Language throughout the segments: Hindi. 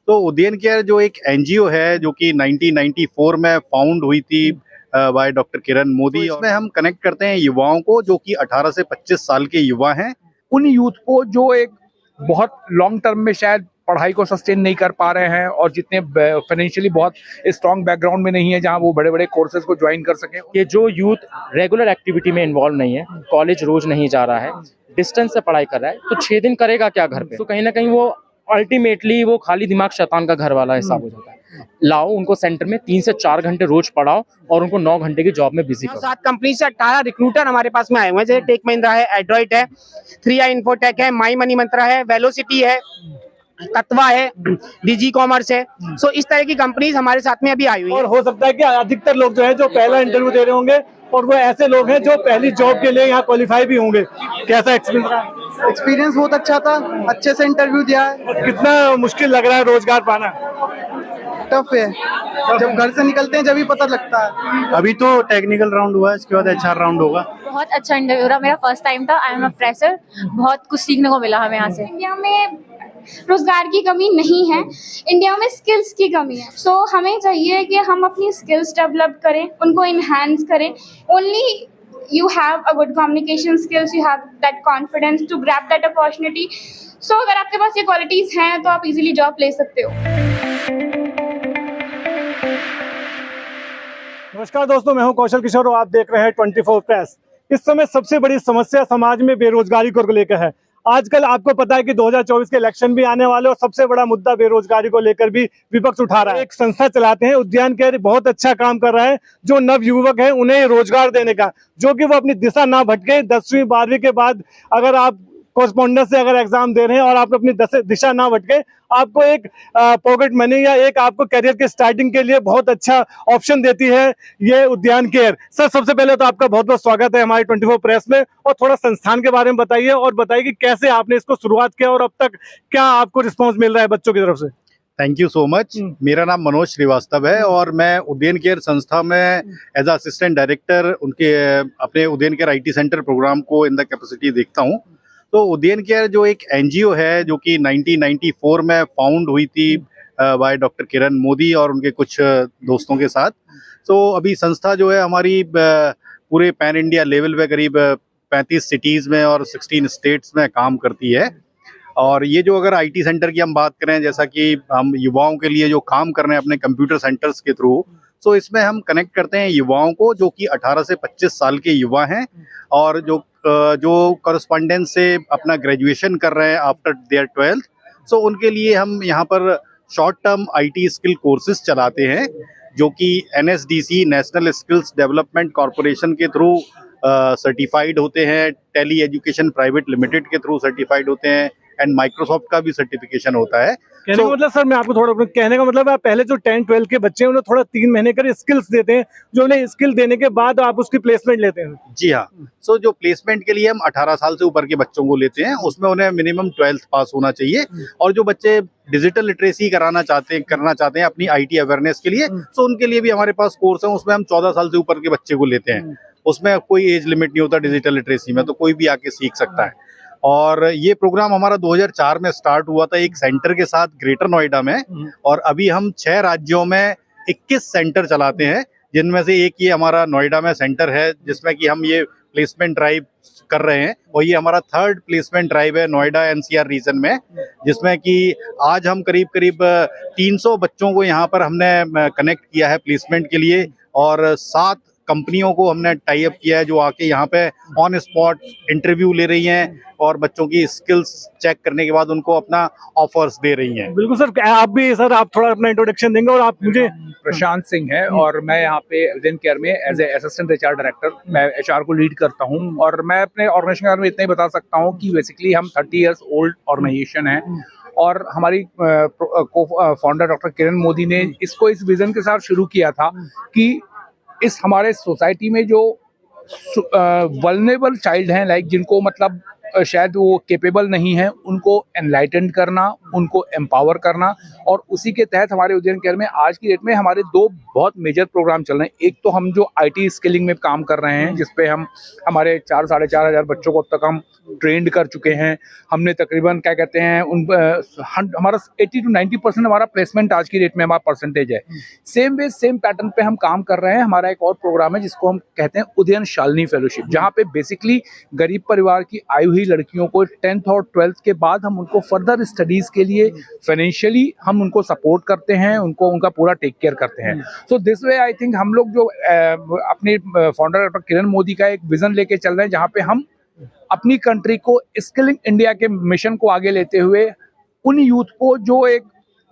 तो उदयन केयर जो एक एनजीओ है जो कि 1994 में फाउंड हुई थी बाय डॉक्टर किरण मोदी, इसमें हम कनेक्ट करते हैं युवाओं को जो कि 18 से 25 साल के युवा हैं। उन यूथ को जो एक बहुत लॉन्ग टर्म में शायद पढ़ाई को सस्टेन नहीं कर पा रहे हैं और जितने फाइनेंशियली बहुत स्ट्रॉन्ग बैकग्राउंड में नहीं है जहां वो बड़े बड़े कोर्सेज को ज्वाइन कर सकें। ये जो यूथ रेगुलर एक्टिविटी में इन्वॉल्व नहीं है, कॉलेज रोज नहीं जा रहा है, डिस्टेंस से पढ़ाई कर रहा है, तो 6 दिन करेगा क्या घर पे? तो कहीं ना कहीं वो अल्टीमेटली वो खाली दिमाग शैतान का घर वाला हिसाब हो जाता है। लाओ उनको सेंटर में 3 से 4 घंटे रोज पढ़ाओ और उनको 9 घंटे की जॉब में बिजी करो। 7 कंपनी से 18 रिक्रूटर हमारे पास में आए हुए हैं, जैसे टेक महिंद्रा है, एड्रॉइड है, 3i इन्फोटेक है, माई मनी मंत्रा है, वेलोसिटी है, तत्वा है, डिजी कॉमर्स है। सो इस तरह की कंपनीज हमारे साथ में अभी आई हुई है। और हो सकता है कि अधिकतर लोग जो है जो पहला इंटरव्यू दे रहे होंगे और वो ऐसे लोग हैं जो पहली जॉब के लिए यहाँ क्वालिफाई भी होंगे। कैसा एक्सपीरियंस रहा? एक्सपीरियंस बहुत अच्छा था, अच्छे से इंटरव्यू दिया है। कितना मुश्किल लग रहा है रोजगार पाना? टफ है, जब घर से निकलते हैं जब ही पता लगता है। अभी तो टेक्निकल राउंड हुआ है, इसके बाद HR राउंड होगा। बहुत अच्छा इंटरव्यू रहा, मेरा फर्स्ट टाइम था। आई एम अ फ्रेशर, बहुत कुछ सीखने को मिला हमें यहाँ से। इंडिया में रोजगार की कमी नहीं है, इंडिया में स्किल्स की कमी है। सो हमें चाहिए कि हम अपनी स्किल्स डेवलप करें, उनको इन्हांस करें। Only you have a good communication skills, you have that confidence to grab that opportunity. So अगर आपके पास ये क्वालिटीज हैं तो आप इजीली जॉब ले सकते हो। नमस्कार दोस्तों, मैं हूं कौशल किशोर और आप देख रहे हैं 24 प्रेस। इस समय सबसे बड़ी समस्या समाज में बेरोजगारी को लेकर है। आजकल आपको पता है कि 2024 के इलेक्शन भी आने वाले और सबसे बड़ा मुद्दा बेरोजगारी को लेकर भी विपक्ष उठा रहा है। एक संस्था चलाते हैं उद्यान केयर, बहुत अच्छा काम कर रहा है जो नव युवक हैं उन्हें रोजगार देने का, जो कि वो अपनी दिशा ना भटके। 10वीं 12वीं के बाद अगर आप कॉरेस्पॉन्डेंस से अगर एग्जाम दे रहे हैं और आप अपनी दिशा ना भटके, आपको एक पॉकेट मनी या एक आपको करियर के स्टार्टिंग के लिए बहुत अच्छा ऑप्शन देती है ये उद्यान केयर। सर, सबसे पहले तो आपका बहुत बहुत स्वागत है हमारे 24 प्रेस में, और थोड़ा संस्थान के बारे में बताइए और बताइए कि कैसे आपने इसको शुरुआत किया और अब तक क्या आपको रिस्पॉन्स मिल रहा है बच्चों की तरफ से। Thank you so much. मेरा नाम मनोज श्रीवास्तव है और मैं उदयन केयर संस्था में एज असिस्टेंट डायरेक्टर उनके अपने Udayan care IT centre program को इन द कैपेसिटी देखता हूँ। तो उदयन केयर जो एक एनजीओ है जो कि 1994 में फाउंड हुई थी बाय डॉक्टर किरण मोदी और उनके कुछ दोस्तों के साथ। तो अभी संस्था जो है हमारी पूरे पैन इंडिया लेवल पे करीब 35 सिटीज़ में और 16 स्टेट्स में काम करती है। और ये जो अगर IT सेंटर की हम बात करें, जैसा कि हम युवाओं के लिए जो काम कर रहे हैं अपने कंप्यूटर सेंटर्स के थ्रू, तो इसमें हम कनेक्ट करते हैं युवाओं को जो कि 18 से 25 साल के युवा हैं और जो कॉरेस्पॉन्डेंस से अपना ग्रेजुएशन कर रहे हैं आफ्टर देयर 12th। सो उनके लिए हम यहाँ पर short term IT skill courses चलाते हैं जो कि NSDC national skills development corporation के थ्रू सर्टिफाइड होते हैं, टेली एजुकेशन प्राइवेट लिमिटेड के थ्रू सर्टिफाइड होते हैं एंड माइक्रोसॉफ्ट का भी सर्टिफिकेशन होता है। कहने का मतलब सर, मैं आपको थोड़ा कहने का मतलब आप पहले जो 10-12 के बच्चे हैं उन्हें थोड़ा 3 महीने का स्किल्स देते हैं, जो उन्हें स्किल देने के बाद आप उसकी प्लेसमेंट लेते हैं। जी हाँ। सो जो प्लेसमेंट के लिए हम 18 साल से ऊपर के बच्चों को लेते हैं उसमें उन्हें मिनिमम 12th पास होना चाहिए। और जो बच्चे डिजिटल लिटरेसी करना चाहते हैं अपनी IT अवेयरनेस के लिए, तो उनके लिए भी हमारे पास कोर्स है। उसमें हम 14 साल से ऊपर के बच्चे को लेते हैं, उसमें कोई एज लिमिट नहीं होता डिजिटल लिटरेसी में, तो कोई भी आके सीख सकता है। और ये प्रोग्राम हमारा 2004 में स्टार्ट हुआ था एक सेंटर के साथ ग्रेटर नोएडा में, और अभी हम 6 राज्यों में 21 सेंटर चलाते हैं, जिनमें से एक ये हमारा नोएडा में सेंटर है जिसमें कि हम ये प्लेसमेंट ड्राइव कर रहे हैं। और ये हमारा 3rd प्लेसमेंट ड्राइव है नोएडा NCR रीजन में, जिसमें कि आज हम करीब 300 बच्चों को यहाँ पर हमने कनेक्ट किया है प्लेसमेंट के लिए, और 7 कंपनियों को हमने टाई अप किया है जो आके यहाँ पे ऑन स्पॉट इंटरव्यू ले रही हैं और बच्चों की स्किल्स चेक करने के बाद उनको अपना ऑफर्स दे रही हैं। बिल्कुल सर, आप भी सर, आप थोड़ा अपना इंट्रोडक्शन देंगे। और आप मुझे प्रशांत सिंह है और मैं यहाँ पे उदयन केयर में as a assistant HR director मैं HR को लीड करता हूँ। और मैं अपने ऑर्गेनाइजेशन के बारे में इतना ही बता सकता हूँ कि बेसिकली हम 30 years ओल्ड ऑर्गेनाइजेशन है और हमारी फाउंडर डॉक्टर किरण मोदी ने इसको इस विजन के साथ शुरू किया था कि इस हमारे सोसाइटी में जो वल्नरेबल चाइल्ड हैं, लाइक जिनको मतलब शायद वो केपेबल नहीं है, उनको एनलाइटन करना, उनको एम्पावर करना। और उसी के तहत हमारे उज्जैन केयर में आज की डेट में हमारे 2 बहुत मेजर प्रोग्राम चल रहे हैं। एक तो हम जो IT स्किलिंग में काम कर रहे हैं, जिसपे हम हमारे 4-4.5 हज़ार बच्चों को अब तक हम ट्रेंड कर चुके हैं। हमने तकरीबन क्या कहते हैं हमारा 80 to 90% हमारा प्लेसमेंट आज की डेट में हमारा परसेंटेज है। सेम वे सेम पैटर्न पे हम काम कर रहे हैं। हमारा एक और प्रोग्राम है जिसको हम कहते हैं उदयन शालिनी फेलोशिप, जहाँ पे बेसिकली गरीब परिवार की आई हुई लड़कियों को 10th और 12th के बाद हम उनको फर्दर स्टडीज के लिए फाइनेंशियली हम उनको सपोर्ट करते हैं, उनको उनका पूरा टेक केयर करते हैं। So this way I think हम लोग जो अपने फाउंडर डॉक्टर किरण मोदी का एक विजन लेके चल रहे हैं, जहाँ पे हम अपनी कंट्री को स्किलिंग इंडिया के मिशन को आगे लेते हुए उन यूथ को जो एक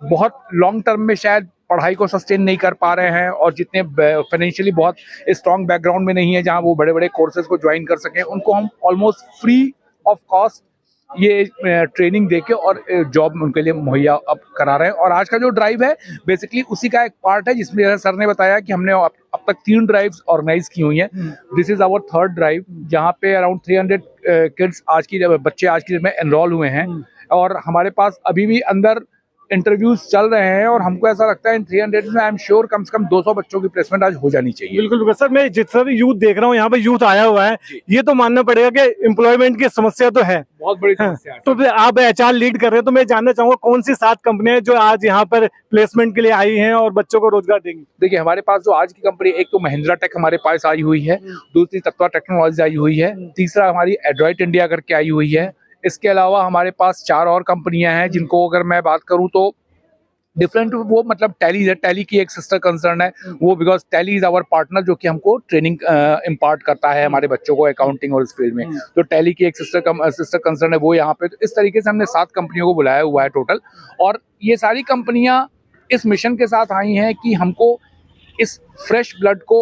बहुत लॉन्ग टर्म में शायद पढ़ाई को सस्टेन नहीं कर पा रहे हैं और जितने फाइनेंशियली बहुत स्ट्रॉन्ग बैकग्राउंड में नहीं है, जहां वो बड़े बड़े कोर्सेज को ज्वाइन कर सकें, उनको हम ऑलमोस्ट फ्री ऑफ कॉस्ट ये ट्रेनिंग देके और जॉब उनके लिए मुहैया अब करा रहे हैं। और आज का जो ड्राइव है बेसिकली उसी का एक पार्ट है, जिसमें सर ने बताया कि हमने अब तक 3 ड्राइव्स ऑर्गेनाइज की हुई हैं। This is our 3rd drive, जहाँ पे अराउंड 300 किड्स बच्चे आज की डेट में एनरोल हुए हैं। और हमारे पास अभी भी अंदर इंटरव्यूज चल रहे हैं और हमको ऐसा लगता है इन 300 में आई एम श्योर कम से कम 200 बच्चों की प्लेसमेंट आज हो जानी चाहिए। बिल्कुल सर, मैं जितना भी यूथ देख रहा हूँ यहाँ पे यूथ आया हुआ है, ये तो मानना पड़ेगा कि एम्प्लॉयमेंट की समस्या तो है, बहुत बड़ी समस्या है। तो फिर आप HR लीड कर रहे हैं, तो मैं जानना चाहूंगा कौन सी 7 कंपनियां जो आज यहाँ पर प्लेसमेंट के लिए आई हैं और बच्चों को रोजगार देंगी। देखिए हमारे पास जो आज की कंपनी, एक तो महिंद्रा टेक हमारे पास आई हुई है, दूसरी तत्वा टेक्नोलॉजी आई हुई है, तीसरा हमारी एड्रॉइट इंडिया करके आई हुई है। इसके अलावा हमारे पास 4 और कंपनियां हैं जिनको अगर मैं बात करूं तो डिफरेंट, वो मतलब टैली है, टैली की एक सिस्टर कंसर्न है वो, because Tally is our partner जो कि हमको ट्रेनिंग इम्पार्ट करता है हमारे बच्चों को अकाउंटिंग और इस फील्ड में। तो टैली की एक सिस्टर कंसर्न है वो यहाँ पे। तो इस तरीके से हमने 7 कंपनियों को बुलाया हुआ है टोटल, और ये सारी कंपनियां इस मिशन के साथ आई हैं कि हमको इस फ्रेश ब्लड को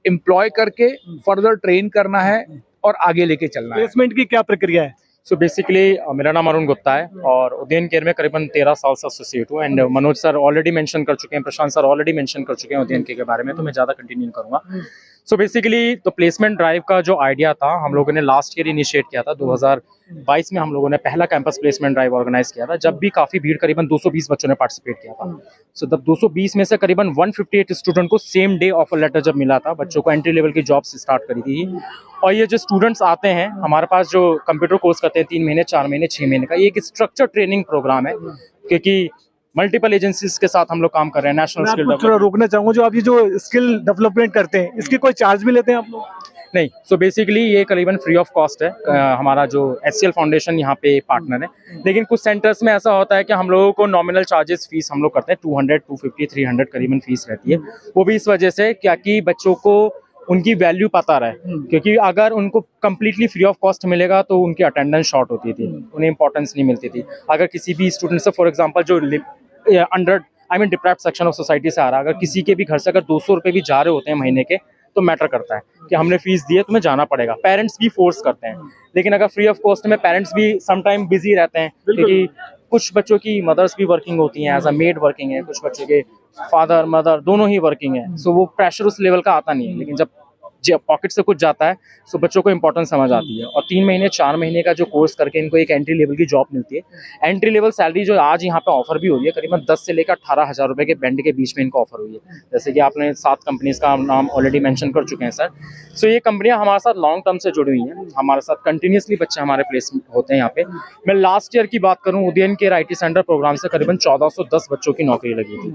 एम्प्लॉय करके फर्दर ट्रेन करना है और आगे लेके चलना है। प्लेसमेंट की क्या प्रक्रिया है? सो बेसिकली मेरा नाम अरुण गुप्ता है और उदयन केयर में करीबन 13 साल से एसोसिएट हूँ। And Manoj sir already mention कर चुके हैं, प्रशांत सर ऑलरेडी मेंशन कर चुके हैं उदयन केयर के बारे में, तो मैं ज़्यादा कंटिन्यू नहीं करूँगा। सो बेसिकली तो प्लेसमेंट ड्राइव का जो आइडिया था हम लोगों ने लास्ट ईयर इनिशिएट किया था। 2022 में हम लोगों ने पहला कैंपस प्लेसमेंट ड्राइव ऑर्गेनाइज किया था, जब भी काफ़ी भीड़, करीबन 220 बच्चों ने पार्टिसिपेट किया था। सो तब 220 में से करीबन 158 स्टूडेंट को सेम डे ऑफर लेटर जब मिला था, बच्चों को एंट्री लेवल की जॉब्स स्टार्ट करी थी। और ये जो स्टूडेंट्स आते हैं हमारे पास जो कंप्यूटर कोर्स करते हैं 3 महीने, 4 महीने, 6 महीने का, ये एक स्ट्रक्चर ट्रेनिंग प्रोग्राम है, क्योंकि मल्टीपल एजेंसीज के साथ हम लोग काम कर रहे हैं। नेशनल स्किल डेवलपमेंट रोकना चाहूंगा, जो आप ये जो स्किल डेवलपमेंट करते हैं इसकी कोई चार्ज भी लेते हैं आप लोग? नहीं, सो बेसिकली ये करीबन फ्री ऑफ कॉस्ट है। हमारा जो HCL फाउंडेशन यहाँ पे पार्टनर है, लेकिन कुछ सेंटर्स में ऐसा होता है कि हम लोगों को नॉमिनल चार्जेस फीस हम लोग करते हैं 200, 250, 300 करीबन फीस रहती है। वो भी इस वजह से क्या कि बच्चों को उनकी वैल्यू पता रहे, क्योंकि अगर उनको कम्प्लीटली फ्री ऑफ कॉस्ट मिलेगा तो उनकी अटेंडेंस शॉर्ट होती थी, उन्हें इंपॉर्टेंस नहीं मिलती थी। अगर किसी भी स्टूडेंट से फॉर एग्जांपल जो under deprived section of society से आ रहा है, अगर किसी के भी घर से अगर 200 रुपये भी जा रहे होते हैं महीने के, तो मैटर करता है कि हमने फीस दी है तुम्हें जाना पड़ेगा। पेरेंट्स भी फोर्स करते हैं, लेकिन अगर फ्री ऑफ कॉस्ट में पेरेंट्स भी समटाइम बिजी रहते हैं, क्योंकि कुछ बच्चों की मदर्स भी वर्किंग होती हैं, एज अ मेड वर्किंग है, कुछ बच्चों के फादर मदर दोनों ही वर्किंग है। सो वो प्रेशर उस लेवल का आता नहीं है, लेकिन जब पॉकेट से कुछ जाता है तो बच्चों को इंपॉर्टेंस समझ आती है। और 3 महीने 4 महीने का जो कोर्स करके इनको एक एंट्री लेवल की जॉब मिलती है। एंट्री लेवल सैलरी जो आज यहाँ पे ऑफर भी हो रही है, करीबन 10 से लेकर 18,000 रुपये के बैंड के बीच में इनको ऑफर हुई है। जैसे कि आपने 7 कंपनीज का नाम ऑलरेडी मेंशन कर चुके हैं सर। सो ये कंपनियां हमारे साथ लॉन्ग टर्म से जुड़ी हुई हैं, हमारे साथ कंटिन्यूसली बच्चे हमारे प्लेस होते हैं यहाँ पे। मैं लास्ट ईयर की बात करूँ, Udayan care IT centre program से करीबन 1410 बच्चों की नौकरी लगी थी।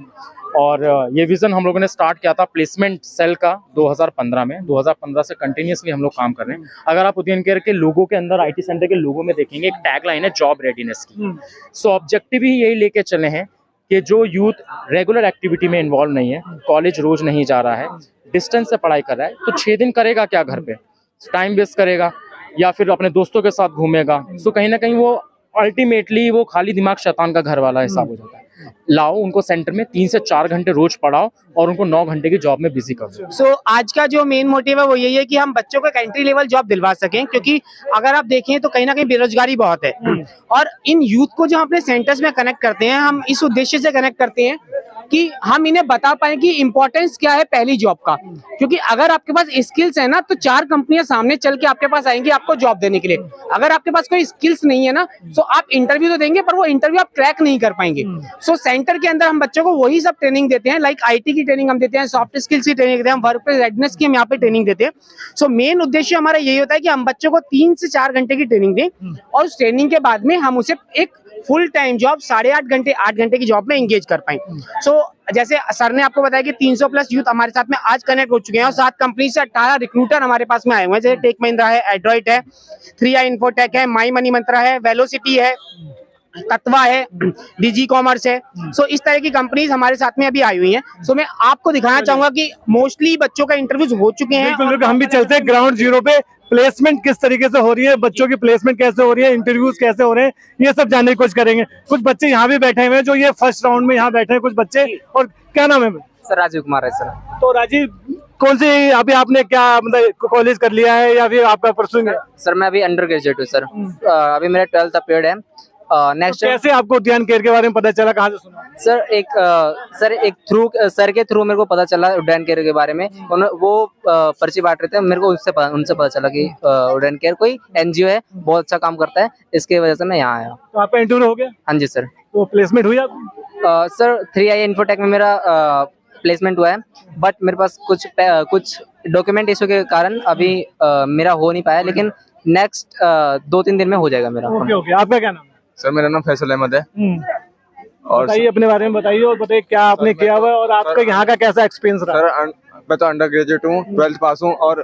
और ये विजन हम लोगों ने स्टार्ट किया था प्लेसमेंट सेल का 2015 में। 2015 से कंटिन्यूसली हम लोग काम कर रहे हैं। अगर आप उदयन केयर के लोगों के अंदर, IT सेंटर के लोगों में देखेंगे, एक टैग लाइन है जॉब रेडीनेस की। सो ऑब्जेक्टिव ही यही लेके चले हैं कि जो यूथ रेगुलर एक्टिविटी में इन्वॉल्व नहीं है, कॉलेज रोज नहीं जा रहा है, डिस्टेंस से पढ़ाई कर रहा है, तो 6 दिन करेगा क्या घर पे, टाइम वेस्ट करेगा या फिर अपने दोस्तों के साथ घूमेगा। सो कहीं ना कहीं वो अल्टीमेटली वो खाली दिमाग शैतान का घर वाला हिसाब हो जाता है। लाओ उनको सेंटर में 3 से 4 घंटे रोज पढ़ाओ और उनको 9 घंटे की जॉब में बिजी कर दो। सो आज का जो मेन मोटिव है वो यही है कि हम बच्चों को एक एंट्री लेवल जॉब दिलवा सकें, क्योंकि अगर आप देखें तो कहीं ना कहीं बेरोजगारी बहुत है। और इन यूथ को जो अपने सेंटर्स में कनेक्ट करते हैं, हम इस उद्देश्य से कनेक्ट करते हैं कि हम इन्हें बता पाए कि इंपॉर्टेंस क्या है पहली जॉब का। क्योंकि अगर आपके पास स्किल्स है ना तो 4 कंपनियां सामने चल के आपके पास आएंगी आपको जॉब देने के लिए। अगर आपके पास कोई स्किल्स नहीं है ना तो आप इंटरव्यू तो देंगे पर वो इंटरव्यू आप क्रैक नहीं कर पाएंगे। सो सेंटर के अंदर हम बच्चों को वही सब ट्रेनिंग देते हैं, लाइक आईटी की ट्रेनिंग हम देते हैं, सॉफ्ट स्किल्स की ट्रेनिंग देते हैं, वर्क प्लेस रेडनेस की हम यहाँ पे ट्रेनिंग देते हैं। सो मेन उद्देश्य हमारा यही होता है कि हम बच्चों को 3 से 4 घंटे की ट्रेनिंग दें और उस ट्रेनिंग के बाद में हम उसे एक फुल टाइम जॉब 8.5 घंटे 8 घंटे की जॉब में एंगेज कर पाए। सो जैसे सर ने आपको बताया कि 300 प्लस यूथ हमारे साथ में आज कनेक्ट हो चुके हैं और 7 कंपनी से 18 रिक्रूटर हमारे पास में आए हुए हैं, जैसे टेक महिंद्रा है, एड्रॉइट है, 3i इन्फोटेक है, माई मनी मंत्रा है, वेलोसिटी है, तत्वा है, डिजी कॉमर्स है। सो इस तरह की कंपनीज हमारे साथ में अभी आई हुई हैं। सो मैं आपको दिखाना चाहूंगा कि मोस्टली बच्चों का इंटरव्यूज हो चुके हैं। बिल्कुल बिल्कुल, हम भी चलते हैं ग्राउंड जीरो पे, प्लेसमेंट किस तरीके से हो रही है, बच्चों की प्लेसमेंट कैसे हो रही है, इंटरव्यूज कैसे हो रहे हैं, ये सब जानने की कोशिश करेंगे। कुछ बच्चे यहाँ भी बैठे हुए हैं जो ये फर्स्ट राउंड में यहाँ बैठे हैं कुछ बच्चे। और क्या नाम है? सर राजीव कुमार है सर। तो राजीव, कौन सी अभी आपने क्या मतलब कॉलेज कर लिया है या फिर आपका परसुइंग है? सर मैं अभी अंडर ग्रेजुएट हूँ सर। अभी मेरा 12th पीरियड है। नेक्स्ट तो कैसे आपको उद्यान केयर के बारे में पता चला, कहाँ से सुना? सर एक सर के थ्रू मेरे को पता चला उड्डयन केयर के बारे में। वो पर्ची बांट रहे थे, मेरे को उनसे पता चला कि उड्डयन केयर कोई एनजीओ है, बहुत अच्छा काम करता है, इसके वजह से मैं यहाँ आया। तो आपका इंटरव्यू हो गया? हाँ जी सर। तो प्लेसमेंट हुई आपकी? सर 3i इन्फोटेक में मेरा प्लेसमेंट हुआ है, बट मेरे पास कुछ डॉक्यूमेंट इशू के कारण अभी मेरा हो नहीं पाया, लेकिन नेक्स्ट 2-3 दिन में हो जाएगा मेरा। ओके, आपका क्या नाम है? सर मेरा नाम फैसल अहमद है। और बताइए अपने बारे में बताइए और बताइए क्या आपने किया हुआ है और आपका यहाँ का कैसा एक्सपीरियंस रहा? सर मैं तो अंडर ग्रेजुएट हूँ, 12th पास हूँ, और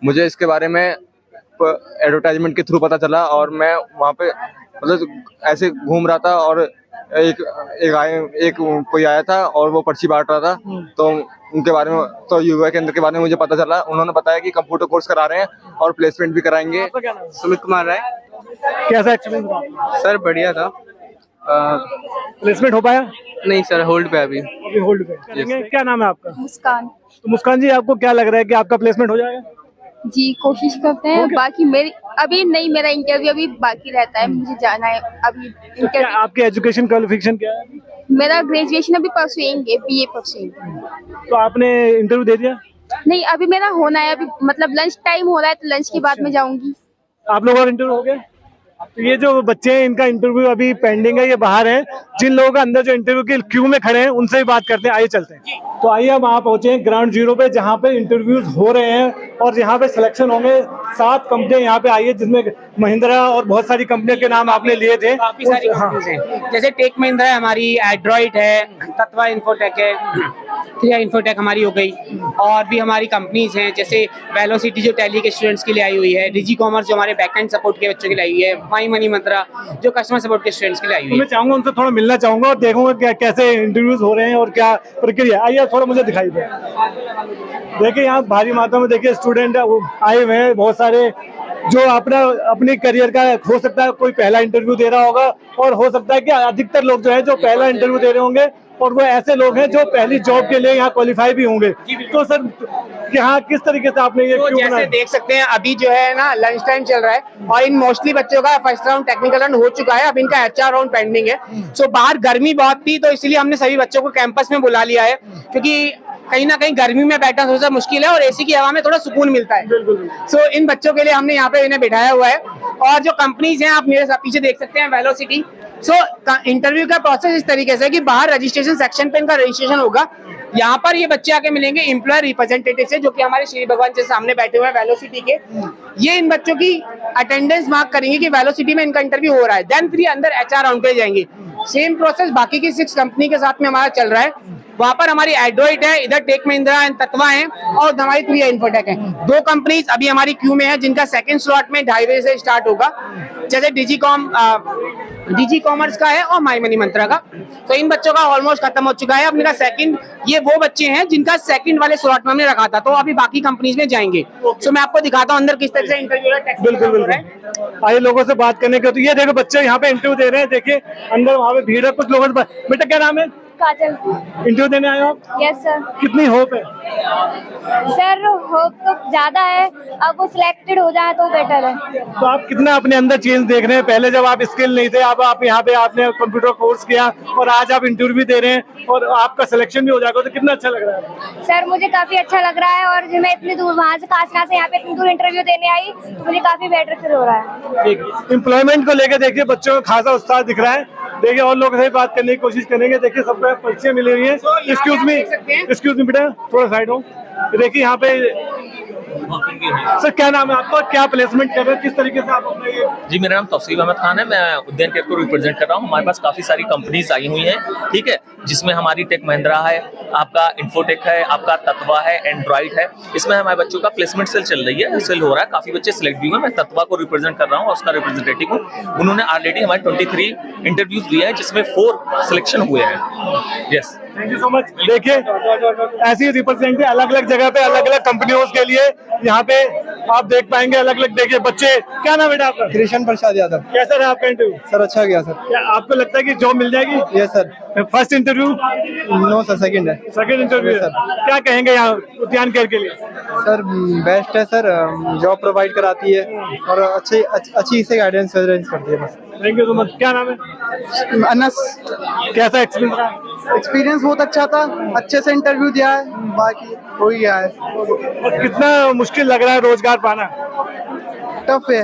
मुझे इसके बारे में एडवर्टाइजमेंट के थ्रू पता चला और मैं वहाँ पे मतलब ऐसे घूम रहा था और एक कोई आया था और वो पर्ची बांट रहा था, तो उनके बारे में, तो युवा केंद्र के बारे में मुझे पता चला। उन्होंने बताया कि कंप्यूटर कोर्स करा रहे हैं और प्लेसमेंट भी कराएंगे। सुमित कुमार राय। कैसा एक्सपीरियंस रहा? सर बढ़िया था। प्लेसमेंट हो पाया? नहीं सर, होल्ड पे अभी होल्ड पे करेंगे। क्या नाम है आपका? मुस्कान। तो मुस्कान जी, आपको क्या लग रहा है कि आपका प्लेसमेंट हो जाएगा? जी कोशिश करते हैं। बाकी मेरी अभी नहीं, मेरा इंटरव्यू अभी बाकी रहता है, मुझे जाना है अभी क्या इंटरव्यू। आपके एजुकेशन क्वालिफिकेशन क्या है? मेरा ग्रेजुएशन अभी परसुइंग है, बीए परसुइंग। तो आपने इंटरव्यू दे दिया? नहीं, अभी मेरा होना है, अभी मतलब लंच टाइम हो रहा है तो लंच के बाद में जाऊंगी। आप लोगों का इंटरव्यू हो गया? तो ये जो बच्चे हैं इनका इंटरव्यू अभी पेंडिंग है, ये बाहर है। जिन लोगों का अंदर जो इंटरव्यू की क्यू में खड़े हैं उनसे ही बात करते हैं। आइए चलते हैं। तो आइए हम वहाँ पहुंचे हैं ग्राउंड जीरो पे, जहाँ पे इंटरव्यूज हो रहे हैं और यहाँ पे सिलेक्शन होंगे। 7 कंपनियां यहाँ पे आई है, जिसमें महिंद्रा और बहुत सारी कंपनियों के नाम आपने लिए थे। काफी सारी कंपनीज हैं, जैसे टेक महिंद्रा है हमारी, एड्रॉइट है, तत्वा इन्फोटेक है, 3i इन्फोटेक हमारी हो गई। और भी हमारी कंपनीज हैं जैसे वेलोसिटी जो टैली के स्टूडेंट्स के लिए आई हुई है, डिजी कॉमर्स जो हमारे बैकएंड सपोर्ट के बच्चों के लिए आई हुई है, माई मनी मंत्रा जो कस्टमर सपोर्ट के स्टूडेंट्स के लिए आई हुई है। मैं चाहूंगा उनसे थोड़ा मिलना चाहूंगा और देखूंगा क्या कैसे इंटरव्यूज हो रहे हैं और क्या प्रक्रिया। आइए थोड़ा मुझे दिखाई दे। देखिए यहाँ भारी मात्रा में देखिए स्टूडेंट आए हुए हैं, बहुत सारे जो अपनी करियर का, हो सकता है कोई पहला इंटरव्यू दे रहा होगा और हो सकता है कि अधिकतर लोग जो है जो पहला इंटरव्यू दे रहे होंगे और वो ऐसे लोग हैं जो पहली जॉब के लिए यहाँ क्वालिफाई भी होंगे। तो सर यहाँ किस तरीके से आपने ये तो क्यों जैसे बनाया? देख सकते हैं अभी जो है ना लंच टाइम चल रहा है और इन मोस्टली बच्चों का फर्स्ट राउंड टेक्निकल राउंड हो चुका है, अब इनका HR राउंड पेंडिंग है। सो बाहर गर्मी बहुत थी तो इसलिए हमने सभी बच्चों को कैंपस में बुला लिया है, क्योंकि कहीं ना कहीं गर्मी में बैठना थोड़ा सा मुश्किल है और एसी की हवा में थोड़ा सुकून मिलता है। सो इन बच्चों के लिए हमने यहाँ पे इन्हें बिठाया हुआ है। और जो कंपनीज हैं आप मेरे साथ पीछे देख सकते हैं, वेलोसिटी। सो इंटरव्यू का प्रोसेस इस तरीके से है कि बाहर रजिस्ट्रेशन सेक्शन पे इनका रजिस्ट्रेशन होगा, यहाँ पर ये बच्चे आके मिलेंगे एम्प्लॉयर रिप्रेजेंटेटिव से, जो कि हमारे श्री भगवान के सामने बैठे हुए हैं वेलोसिटी के। ये इन बच्चों की अटेंडेंस मार्क करेंगे कि वेलोसिटी में इनका इंटरव्यू हो रहा है, देन फिर अंदर HR राउंड पे जाएंगे। सेम प्रोसेस बाकी की 6 कंपनी के साथ में हमारा चल रहा है। वहाँ पर हमारी एड्रॉइट है, इधर टेक महिंद्रा एंड तत्वा है और हमारी 3i इन्फोटेक है। 2 कंपनीज अभी हमारी क्यू में है जिनका सेकंड स्लॉट में 2:30 बजे से स्टार्ट होगा, जैसे डिजी कॉमर्स का है और माई मनी मंत्रा का। तो इन बच्चों का ऑलमोस्ट खत्म हो चुका है। अब मेरा सेकंड, ये वो बच्चे हैं जिनका सेकंड वाले स्लॉट में हमने रखा था, तो अभी बाकी कंपनीज में जाएंगे। सो मैं आपको दिखाता हूँ अंदर किस तरह से इंटरव्यू है। बिल्कुल आइए लोगों से बात करने के। तो ये देखो बच्चे यहाँ पे इंटरव्यू दे रहे हैं, देखिए अंदर वहाँ पे भीड़ है। कुछ लोगों से बेटा क्या नाम है? काजल। इंटरव्यू देने आए हो आप? Yes sir. कितनी होप है? सर होप तो ज्यादा है, अब वो सिलेक्टेड हो जाए तो बेटर है। तो आप कितना अपने अंदर चेंज देख रहे हैं? पहले जब आप स्किल नहीं थे, अब आप यहाँ पे आपने कंप्यूटर कोर्स किया और आज आप इंटरव्यू भी दे रहे हैं और आपका सिलेक्शन भी हो जाएगा, तो कितना अच्छा लग रहा है? सर मुझे काफी अच्छा लग रहा है, और जो मैं इतनी दूर वहाँ से काशना से यहाँ पे इतनी दूर इंटरव्यू देने आई तो मुझे काफी बेटर फील हो रहा है। ठीक। एम्प्लॉयमेंट को लेकर देखिए बच्चों को खासा उत्साह दिख रहा है। देखिए और लोगों से बात करने की कोशिश करेंगे। देखिए सबको परिचय मिल रही है। एक्सक्यूज मी बेटा, थोड़ा साइड हो। देखिए यहाँ पे सर क्या नाम है आपका, क्या प्लेसमेंट कर रहे हैं, किस तरीके से आप अपना ये? जी मेरा नाम तौसीफ अहमद खान है, मैं उद्यान केयर को रिप्रेजेंट कर रहा हूँ। हमारे पास काफ़ी सारी कंपनीज आई हुई हैं, ठीक है, जिसमें हमारी टेक महिंद्रा है, आपका इन्फोटेक है, आपका तत्वा है, एंड्रॉइड है। इसमें हमारे बच्चों का प्लेसमेंट सेल चल रही है, सेल हो रहा है, काफ़ी बच्चे सिलेक्ट भी हुए हैं। मैं तत्वा को रिप्रेजेंट कर रहा हूँ और उसका रिप्रेजेंटेटिव हूँ। उन्होंने ऑलरेडी हमारे 23 इंटरव्यूज दिए हैं, जिसमें 4 सिलेक्शन हुए हैं। Yes, thank you so much. देखिए ऐसे ही रिप्रेजेंटेटिव अलग अलग जगह पे अलग अलग कंपनियों के लिए यहाँ पे आप देख पाएंगे अलग अलग। देखिए बच्चे, क्या नाम है बेटा आपका? कृष्ण प्रसाद यादव। कैसा रहा आपका इंटरव्यू? सर अच्छा गया सर। क्या आपको लगता है कि जॉब मिल जाएगी? Yes sir. First interview? No sir, second है। Second interview sir. क्या कहेंगे यहाँ उद्यान केयर के लिए? सर बेस्ट है सर, जॉब प्रोवाइड कराती है और अच्छी से गाइडेंस करती है बस। Thank you so much. क्या नाम है? अनस। कैसा एक्सपीरियंस रहा? एक्सपीरियंस बहुत अच्छा था, अच्छे से इंटरव्यू दिया है, बाकी हो ही गया है। और कितना मुश्किल लग रहा है रोजगार पाना? टफ है,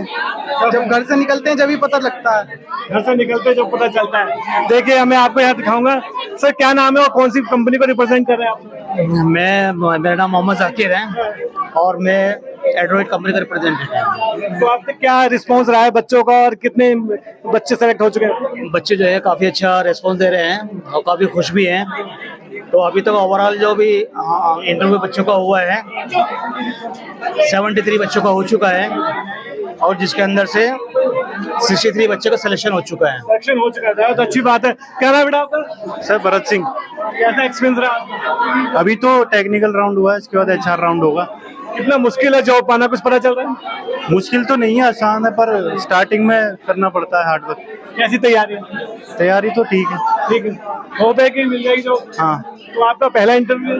जब घर से निकलते हैं जब ही पता लगता है। घर से निकलते जब पता चलता है। देखिए मैं आपको यहाँ दिखाऊंगा। सर क्या नाम है और कौन सी कंपनी को रिप्रेजेंट कर रहे हैं आप? मेरा नाम मोहम्मद जाकिर है और मैं एंड्रॉइड कंपनी का रिप्रेजेंटेटिव हूँ। तो आपका क्या रिस्पांस रहा है बच्चों का और कितने बच्चे सेलेक्ट हो चुके हैं? बच्चे जो है काफ़ी अच्छा रिस्पांस दे रहे हैं और काफ़ी खुश भी हैं। तो अभी तक ओवरऑल जो भी इंटरव्यू बच्चों का हुआ है 73 बच्चों का हो चुका है और जिसके अंदर से 63 बच्चे का सिलेक्शन हो चुका है। सिलेक्शन हो चुका है, तो अच्छी बात है। क्या नाम है बेटा आपका? सर भरत सिंह। कैसा एक्सपीरियंस रहा? अभी तो टेक्निकल राउंड हुआ है, इसके बाद HR राउंड होगा। कितना मुश्किल है जॉब पाना, कुछ पता चल रहा है? मुश्किल तो नहीं है, आसान है, पर स्टार्टिंग में करना पड़ता है हार्डवर्क। कैसी तैयारी? तैयारी तो ठीक है। ठीक है, होप है कि मिल जाएगी जॉब। हाँ। तो आपका पहला इंटरव्यू?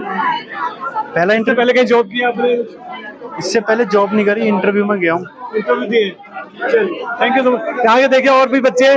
पहले कहीं जॉब किया आपने? इससे पहले जॉब नहीं करी, इंटरव्यू में गया हूँ। इंटरव्यू दिए? चलिए थैंक यू सो मच। यहाँ के देखिए और भी बच्चे।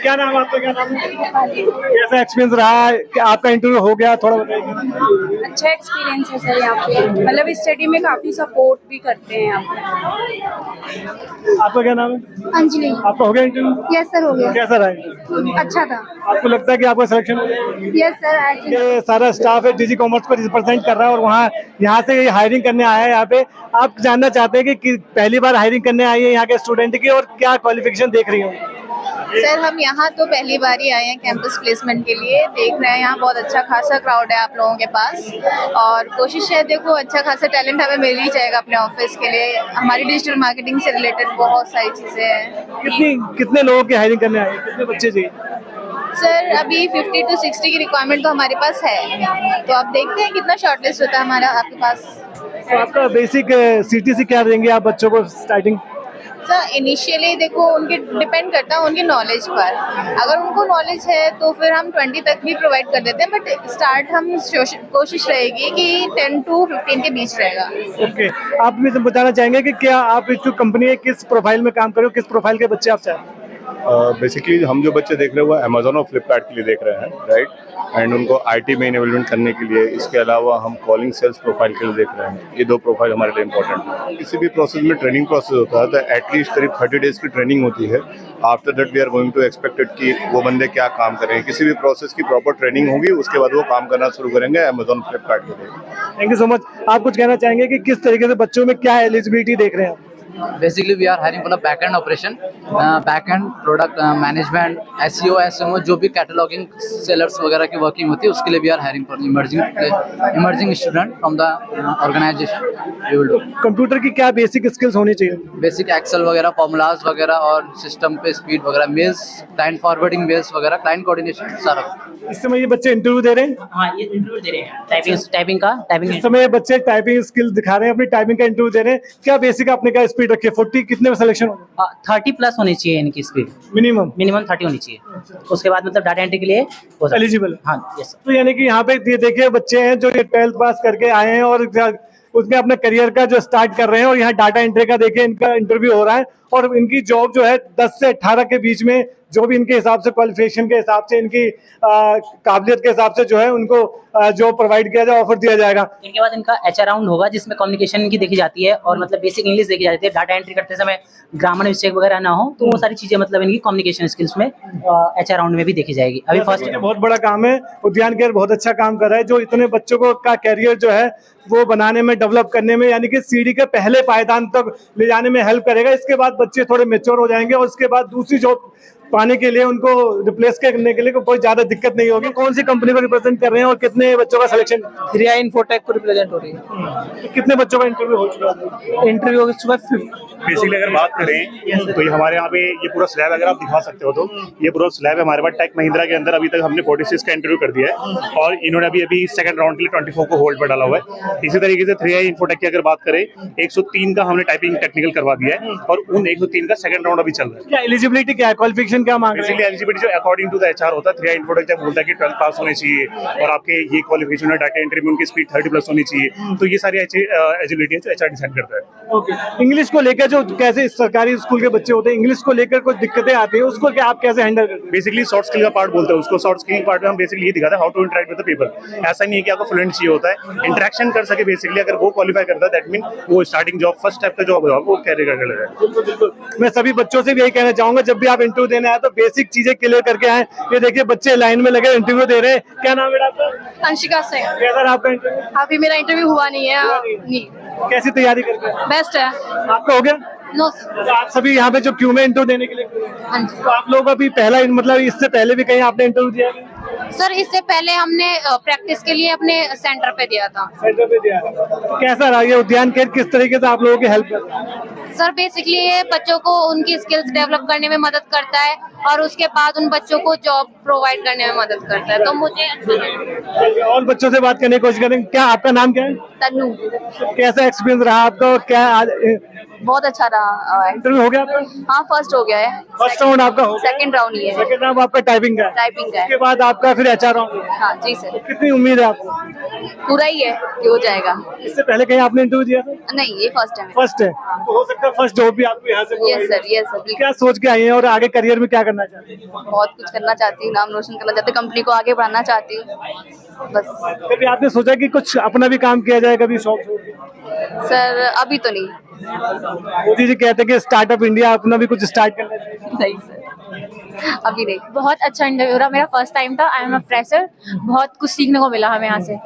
क्या नाम है आपका? क्या नाम है? कैसा एक्सपीरियंस रहा है? आपका इंटरव्यू हो गया, थोड़ा बताइए। अच्छा एक्सपीरियंस है सर यहाँ पे, मतलब स्टडी में काफी सपोर्ट भी करते हैं यहाँ पे। आपका क्या नाम है? अंजलि। आपका हो गया इंटरव्यू? यस सर हो गया। कैसा रहा? अच्छा था। आपको लगता है कि आपका सिलेक्शन हो गया? Yes sir. ये सारा स्टाफ है डिजी कॉमर्स को रिप्रेजेंट कर रहा है और वहाँ यहाँ से हायरिंग करने आया है। यहाँ पे आप जानना चाहते हैं कि पहली बार हायरिंग करने आई है यहाँ के स्टूडेंट की और क्या क्वालिफिकेशन देख रही है? सर हम यहाँ तो पहली बार ही आए हैं कैंपस प्लेसमेंट के लिए, देख रहे हैं यहाँ बहुत अच्छा खासा क्राउड है आप लोगों के पास और कोशिश है देखो अच्छा खासा टैलेंट हमें मिल ही जाएगा अपने ऑफिस के लिए। हमारी डिजिटल मार्केटिंग से रिलेटेड बहुत सारी चीज़ें हैं। कितने लोगों की हायरिंग करने आए, कितने बच्चे चाहिए? सर अभी 50 to 60 की रिक्वायरमेंट तो हमारे पास है, तो आप देखते हैं कितना शॉर्टलिस्ट होता है हमारा आपके पास। तो आपका बेसिक CTC क्या देंगे आप बच्चों को स्टार्टिंग? सर इनिशियली देखो उनके डिपेंड करता है उनकी नॉलेज पर, अगर उनको नॉलेज है तो फिर हम 20 तक भी प्रोवाइड कर देते हैं, बट स्टार्ट हम कोशिश रहेगी कि 10 to 15 के बीच रहेगा। ओके, आप मुझे बताना चाहेंगे कि क्या आप जो कंपनी है किस प्रोफाइल में काम कर रहे हो, किस प्रोफाइल के बच्चे आप चाहते हैं? बेसिकली हम जो बच्चे देख रहे हैं वो अमेजोन और फ्लिपकार्ट के लिए देख रहे हैं, राइट, एंड उनको IT में इन्वॉल्वमेंट करने के लिए। इसके अलावा हम कॉलिंग सेल्स प्रोफाइल के लिए देख रहे हैं। ये 2 प्रोफाइल हमारे लिए इंपॉर्टेंट है। किसी भी प्रोसेस में ट्रेनिंग प्रोसेस होता है तो एटलीस्ट करीब 30 डेज की ट्रेनिंग होती है। After that we are going to expected कि वो बंदे क्या काम करें। किसी भी प्रोसेस की प्रॉपर ट्रेनिंग होगी, उसके बाद वो काम करना शुरू करेंगे अमेजोन फ्लिपकार्ट के लिए। Thank you so much. आप कुछ कहना चाहेंगे कि किस तरीके से बच्चों में क्या एलिजिबिलिटी देख रहे हैं? Basically, we are hiring for the back-end operation, back-end product management, SEO, SMO, जो भी कैटलॉगिंग सेलर्स वगैरह की वर्किंग होती है उसके लिए we are hiring for emerging student from the organization. We will do. Computer की क्या बेसिक स्किल्स होनी चाहिए? बेसिक एक्सेल वगैरह, फॉर्मूलाज वगैरह और सिस्टम पे स्पीड वगैरह, मेल्स, क्लाइंट फॉरवर्डिंग मेल्स वगैरह, क्लाइंट कोऑर्डिनेशन सारा। इस समय ये बच्चे इंटरव्यू दे रहे हैं? हाँ, ये इंटरव्यू दे रहे हैं टाइपिंग का। इस समय ये बच्चे टाइपिंग स्किल दिखा रहे हैं, अपनी टाइपिंग का इंटरव्यू दे रहे हैं। क्या बेसिक आपने क्या स्पीड स्पीड रखी है? 40 कितने में सिलेक्शन होगा? 30 प्लस होनी चाहिए इनकी स्पीड, मिनिमम 30 होनी चाहिए। उसके बाद मतलब डाटा एंट्री के लिए एलिजिबल। हाँ यस। तो यानी कि यहाँ पे ये देखिए बच्चे हैं जो ये 12th पास करके आए हैं और उसमें अपने करियर का जो स्टार्ट कर रहे हैं, और यहाँ डाटा एंट्री का देखिए इनका इंटरव्यू हो रहा है, और इनकी जॉब जो है 10 से 18 के बीच में, जो भी इनके हिसाब से क्वालिफिकेशन के हिसाब से, इनकी काबिलियत के हिसाब से जो है उनको जॉब प्रोवाइड किया जाए, ऑफर दिया जाएगा। इनके बाद इनका HR राउंड होगा जिसमें कम्युनिकेशन इनकी देखी जाती है और मतलब बेसिक इंग्लिश देखी जाती है। डाटा एंट्री करते समय ग्रामर मिस्टेक वगैरह ना हो, तो वो सारी चीजें मतलब इनकी कम्युनिकेशन स्किल्स में HR राउंड में भी देखी जाएगी। अभी फर्स्ट बहुत बड़ा काम है, उद्यान केयर बहुत अच्छा काम कर रहा है, जो इतने बच्चों को का कैरियर जो है वो बनाने में, डेवलप करने में, यानी कि सीढ़ी के पहले पायदान तक ले जाने में हेल्प करेगा। इसके बाद बच्चे थोड़े मैच्योर हो जाएंगे और उसके बाद दूसरी जॉब पाने के लिए, उनको रिप्लेस करने के लिए कोई ज्यादा दिक्कत नहीं होगी। कौन सी कंपनी को रिप्रेजेंट कर रहे हैं और कितने बच्चों का सिलेक्शन? 3i इन्फोटेक को रिप्रेजेंट हो रही है। तो कितने बच्चों का इंटरव्यू हो चुका है? इंटरव्यू हो चुका है। बेसिकली अगर बात करें तो ये हमारे यहाँ पे ये पूरा स्लैब अगर आप दिखा सकते हो तो ये पूरा स्लैब है हमारे पास टेक महिंद्रा के अंदर। अभी तक हमने 46 का इंटरव्यू कर दिया है और इन्होंने अभी सेकंड राउंड के लिए 24 को होल्ड पर डाला हुआ है। इसी तरीके से 3i इन्फोटेक की अगर बात करें 103 का हमने टाइपिंग टेक्निकल करवा दिया है और उन 103 का सेकंड राउंड अभी चल रहा है। क्या एलिजिबिलिटी क्या है, क्वालिफिकेशन क्या मांग रहे हैं? एलिजिबिलिटी जो अकॉर्डिंग टू द HR होता है, 3i इन्फोटेक जब बोलता है कि 12th पास होने चाहिए और आपके ये क्वालिफिकेशन है, डाटा एंट्री में उनकी स्पीड 30 प्लस होनी चाहिए, तो ये सारी एलिजिबिलिटी है जो HR डिसाइड करता है। ओके, इंग्लिश को लेकर जो कैसे सरकारी स्कूल के बच्चे होते हैं, इंग्लिश को लेकर कुछ दिक्कतें आती है, उसको क्या आप कैसे हैंडल करते हैं? बेसिकली सॉफ्ट स्किल का पार्ट बोलते हैं उसको। सॉफ्ट स्किल पार्ट में हम बेसिकली ये दिखाते हैं how to interact with the people. ऐसा नहीं है कि आपको फ्लुएंट चाहिए होता है, इंटरेक्शन कर सके बेसिकली। अगर वो क्वालिफाई करता है दैट मीन वो स्टार्टिंग जॉब, फर्स्ट स्टेप का जॉब है वो कैरी करने लगा। मैं सभी बच्चों से भी यही कहना चाहूंगा, जब भी आप इंटरव्यू देने आए तो बेसिक चीजें क्लियर करके आए। ये देखिए बच्चे लाइन में लगे इंटरव्यू दे रहे हैं। क्या नाम है आपका? अंशिका सिंह। कैसा रहा आपका इंटरव्यू? अभी मेरा इंटरव्यू हुआ नहीं है। नहीं। कैसी तैयारी करके? बेस्ट है। आपका हो गया? नो। तो आप सभी यहाँ पे जो क्यू में इंटरव्यू देने के लिए, हाँ जी। तो आप लोग अभी पहला, मतलब इससे पहले भी कहीं आपने इंटरव्यू दिया? सर इससे पहले हमने प्रैक्टिस के लिए अपने सेंटर पे दिया था। सेंटर पे दिया था। तो कैसा रहा ये उद्यान केयर, किस तरीके से आप लोगों की हेल्प कर रहा है? सर बेसिकली ये बच्चों को उनकी स्किल्स डेवलप करने में मदद करता है और उसके बाद उन बच्चों को जॉब प्रोवाइड करने में मदद करता है, तो मुझे अच्छा लगा। और बच्चों से बात करने की कोशिश करेंगे। क्या आपका नाम क्या है? तन्नू। कैसा एक्सपीरियंस रहा आपका और क्या आज बहुत अच्छा रहा। इंटरव्यू हो गया आपका? हाँ फर्स्ट हो गया है। फर्स्ट राउंड आपका हो गया? सेकंड राउंड ही है। सेकंड राउंड आपका टाइपिंग का है? टाइपिंग का है। उसके बाद आपका फिर HR राउंड? हाँ जी सर। कितनी उम्मीद है आपको? पूरा ही है कि हो जाएगा। इससे पहले कहीं आपने इंटरव्यू दिया था? नहीं ये फर्स्ट है। फर्स्ट है। तो हो सकता है फर्स्ट जॉब भी आपको यहाँ से? Yes sir, yes sir. क्या सोच के आई हैं और आगे करियर में क्या करना चाहती हैं? बहुत कुछ करना चाहती हूँ, नाम रोशन करना चाहती हूँ, कंपनी को आगे बढ़ाना चाहती हूँ बस। कभी आपने सोचा कि कुछ अपना भी काम किया जाए, कभी शौक? सर अभी तो नहीं। मोदी जी कहते हैं कि स्टार्टअप इंडिया, अपना भी कुछ स्टार्ट करना चाहिए। नहीं सर अभी नहीं। बहुत अच्छा इंटरव्यू रहा, मेरा फर्स्ट टाइम था। आई एम अ फ्रेशर, बहुत कुछ सीखने को मिला हमें यहाँ से।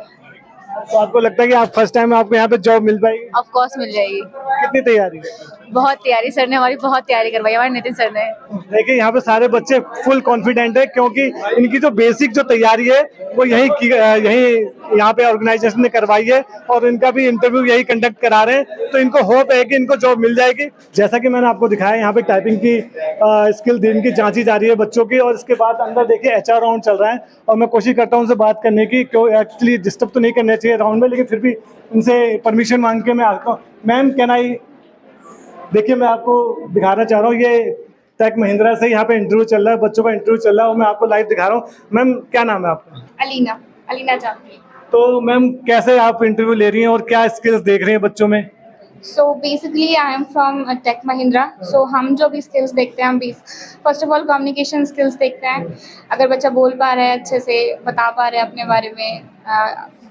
तो आपको लगता है कि आप फर्स्ट टाइम आपको यहाँ पे जॉब मिल पाएगी? ऑफ कोर्स मिल जाएगी। कितनी तैयारी? बहुत तैयारी, सर ने हमारी बहुत तैयारी करवाई, हमारे नितिन सर ने। देखिए यहाँ पे सारे बच्चे फुल कॉन्फिडेंट है, क्योंकि इनकी जो बेसिक जो तैयारी है वो यही यहाँ पे ऑर्गेनाइजेशन ने करवाई है और इनका भी इंटरव्यू यही कंडक्ट करा रहे हैं। तो इनको होप है कि इनको जॉब मिल जाएगी। जैसा कि मैंने आपको दिखाया, यहाँ पे टाइपिंग की स्किल इनकी जांची जा रही है बच्चों की, और इसके बाद अंदर देखिए HR राउंड चल रहा है और मैं कोशिश करता हूँ उनसे बात करने की, क्यों एक्चुअली डिस्टर्ब तो नहीं करना चाहिए राउंड में, लेकिन फिर भी उनसे परमिशन मांग के मैं आता हूँ। मैम कैन आई, देखिए मैं आपको दिखाना चाह रहा हूँ, ये टेक महिंद्रा से यहाँ पे इंटरव्यू चल रहा है, बच्चों का इंटरव्यू चल रहा है और मैं आपको लाइव दिखा रहा हूँ। मैम क्या नाम है आपका? अलीना जाफरी। तो मैम कैसे आप इंटरव्यू ले रही हैं और क्या स्किल्स देख रही हैं बच्चों में? So basically I am from Tech Mahindra. So हम जो भी स्किल्स देखते हैं, हम भी first of all communication skills देखते हैं। अगर बच्चा बोल पा रहा है, अच्छे से बता पा रहा है अपने बारे में,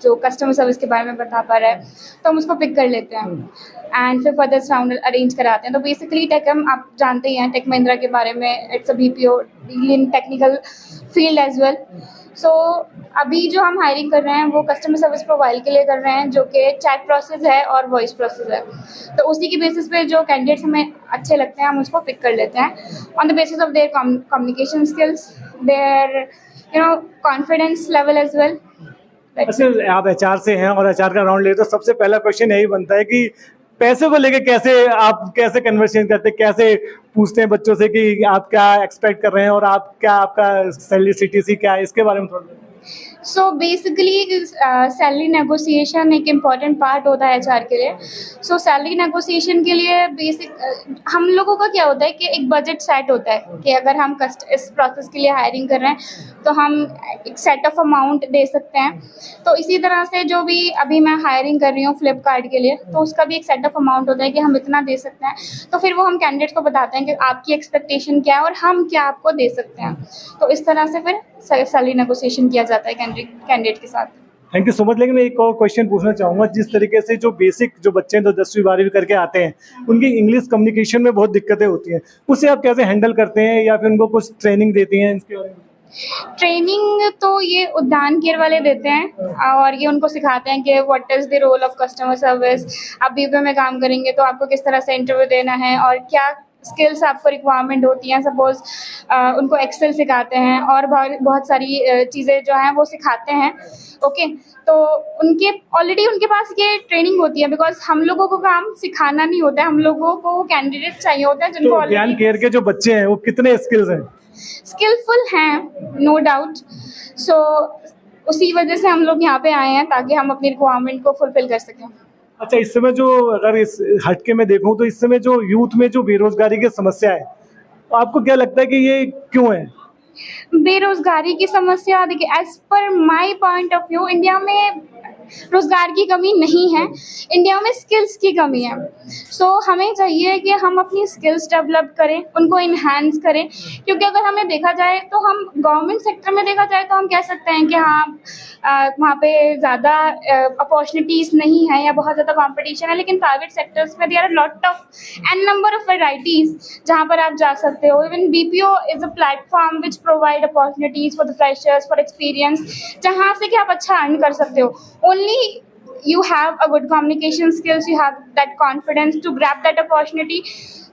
जो कस्टमर सर्विस के बारे में बता पा रहा है, तो हम उसको पिक कर लेते हैं एंड फिर फर्दर राउंड अरेंज कराते हैं। तो बेसिकली टेकम आप जानते ही हैं टेक महिंद्रा के बारे में, it's a BPO deal in technical field as well. So अभी जो हम हायरिंग कर रहे हैं वो कस्टमर सर्विस प्रोवाइड के लिए कर रहे हैं, जो कि चैट प्रोसेस है और वॉइस प्रोसेस है। तो उसी की बेसिस पे जो कैंडिडेट्स हमें अच्छे लगते हैं हम उसको पिक कर लेते हैं on the basis of their communication skills, their confidence level as well. अच्छा, आप HR से हैं और HR का राउंड ले, तो सबसे पहला क्वेश्चन यही बनता है कि पैसे को लेके कैसे कन्वर्सेशन करते हैं, कैसे पूछते हैं बच्चों से कि आप क्या एक्सपेक्ट कर रहे हैं और आप क्या, आपका सैलरी CTC क्या है, इसके बारे में थोड़ा। सो बेसिकली सैलरी नेगोशिएशन एक इम्पॉर्टेंट पार्ट होता है एचआर के लिए. सो सैलरी नेगोशिएशन के लिए हम लोगों का क्या होता है कि एक बजट सेट होता है कि अगर हम इस प्रोसेस के लिए हायरिंग कर रहे हैं तो हम एक सेट ऑफ अमाउंट दे सकते हैं. तो इसी तरह से जो भी अभी मैं हायरिंग कर रही हूँ फ्लिपकार्ट के लिए, तो उसका भी एक सेट ऑफ अमाउंट होता है कि हम इतना दे सकते हैं. तो फिर वो हम कैंडिडेट को बताते हैं कि आपकी एक्सपेक्टेशन क्या है और हम क्या आपको दे सकते हैं. तो इस तरह से फिर सैलरी नेगोशिएशन किया जाता है कैंडिडेट के साथ. Thank you so much. लेकिन मैं एक और क्वेश्चन पूछना चाहूँगा, जिस तरीके से जो बेसिक जो बच्चे हैं जो 10वीं 12वीं करके आते हैं, उनकी इंग्लिश कम्युनिकेशन में बहुत दिक्कतें होती हैं, उसे आप कैसे हैंडल करते हैं या फिर उनको कुछ ट्रेनिंग देती हैं इसके बारे में? ट्रेनिंग तो ये उद्यान केयर वाले देते हैं और ये उनको सिखाते हैं कि what is the role of customer service. आप बीपीओ में काम करेंगे तो आपको किस तरह से इंटरव्यू देना है और क्या स्किल्स आपको रिक्वायरमेंट होती हैं. सपोज उनको एक्सेल सिखाते हैं और बहुत सारी चीज़ें जो हैं वो सिखाते हैं. ओके, तो ऑलरेडी उनके पास ये ट्रेनिंग होती है, बिकॉज हम लोगों को काम सिखाना नहीं होता है, हम लोगों को कैंडिडेट चाहिए होता है जिनको उद्यान केयर के जो बच्चे हैं वो कितने स्किल्स हैं? स्किलफुल हैं, नो डाउट. सो उसी वजह से हम लोग यहाँ पे आए हैं ताकि हम अपनी रिक्वायरमेंट को फुलफिल कर सकें. अच्छा, इस समय जो अगर इस हटके में देखूं तो इस समय जो यूथ में जो बेरोजगारी की समस्या है, तो आपको क्या लगता है कि ये क्यों है? बेरोजगारी की समस्या, देखिए as per my point of view India में रोजगार की कमी नहीं है, इंडिया में स्किल्स की कमी है. सो हमें चाहिए कि हम अपनी स्किल्स डेवलप करें, उनको इन्हांस करें. क्योंकि अगर हमें देखा जाए तो हम गवर्नमेंट सेक्टर में देखा जाए तो हम कह सकते हैं कि हाँ वहाँ पे ज़्यादा अपॉर्चुनिटीज़ नहीं है या बहुत ज़्यादा कंपटीशन है. लेकिन प्राइवेट सेक्टर्स में there are lot of an number of varieties जहाँ पर आप जा सकते हो. Even BPO is a platform which provide opportunities for the freshers, for experience, जहाँ से कि आप अच्छा अर्न कर सकते हो. Only you have a good communication skills, you have that confidence to grab that opportunity.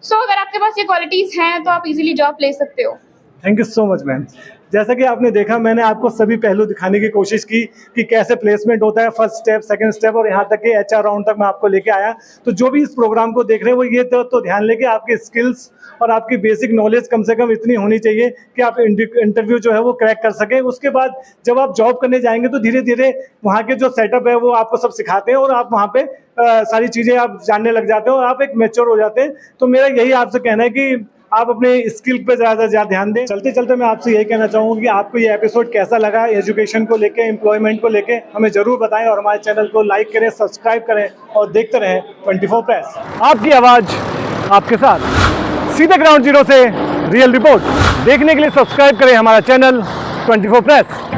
So अगर आपके पास ये क्वालिटीज हैं तो आप इजीली जॉब ले सकते हो. Thank you so much ma'am. जैसा कि आपने देखा, मैंने आपको सभी पहलू दिखाने की कोशिश की कि कैसे प्लेसमेंट होता है, फर्स्ट स्टेप, सेकंड स्टेप और यहाँ तक कि एचआर राउंड तक मैं आपको लेके आया. तो जो भी इस प्रोग्राम को देख रहे हैं वो ये तो ध्यान लें कि आपकी स्किल्स और आपकी बेसिक नॉलेज कम से कम इतनी होनी चाहिए कि आप इंटरव्यू जो है वो क्रैक कर सकें. उसके बाद जब आप जॉब करने जाएंगे तो धीरे धीरे वहाँ के जो सेटअप है वो आपको सब सिखाते हैं और आप वहाँ पे सारी चीज़ें आप जानने लग जाते हो और आप एक मैच्योर हो जाते हैं. तो मेरा यही आपसे कहना है कि आप अपने स्किल पे ज़्यादा ध्यान दें. चलते चलते मैं आपसे यही कहना चाहूँगा कि आपको ये एपिसोड कैसा लगा, एजुकेशन को लेके, एम्प्लॉयमेंट को लेके हमें ज़रूर बताएं और हमारे चैनल को लाइक करें, सब्सक्राइब करें और देखते रहें 24 प्रेस. आपकी आवाज़ आपके साथ, सीधे ग्राउंड जीरो से रियल रिपोर्ट देखने के लिए सब्सक्राइब करें हमारा चैनल 24 प्रेस.